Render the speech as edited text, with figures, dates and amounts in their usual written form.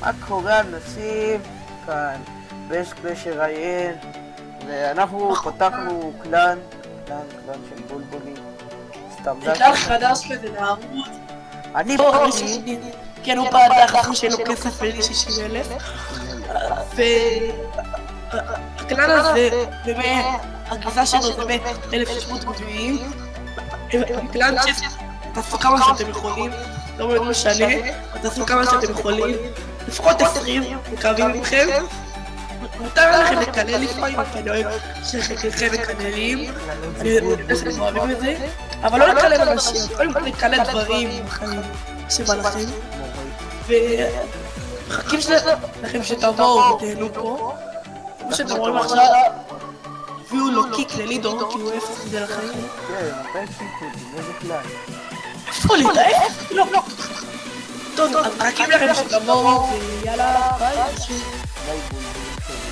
מה קורה אנשים כאן? ויש קלאש ראיין, ואנחנו פתחנו קלאן של בולבולים. סתם זה קלאן חדש כזה לערוץ. אני פה פרטי. כן, הוא פתח אחרי שאין לו כסף ואין 60,000. והקלאן הזה, באמת, הגרסה שלו זה באמת 1,600 גדויים. קלאן תעשו כמה שאתם יכולים, לא מאוד משנה, תעשו כמה שאתם יכולים, לפחות 20 מקווים מכם. מותר לכם לקלל לפעמים, כי אני אוהב שחלקכם מקללים, אני יודע שאתם אוהבים את זה, אבל לא לקלל אנשים, קודם כל לקלל דברים בחיים שבא לכם, ומחכים לכם שתבואו ותהנו פה, כמו שאתם רואים עכשיו, הביאו לו קיק ללידו, כי הוא אוהב את זה לחיים. כן, מתי שיקו אותי, איזה קלאן. איפה להתאהב? לא. טוב, מחכים לכם שתבואו ויאללה, ביי. ביי בולבולים.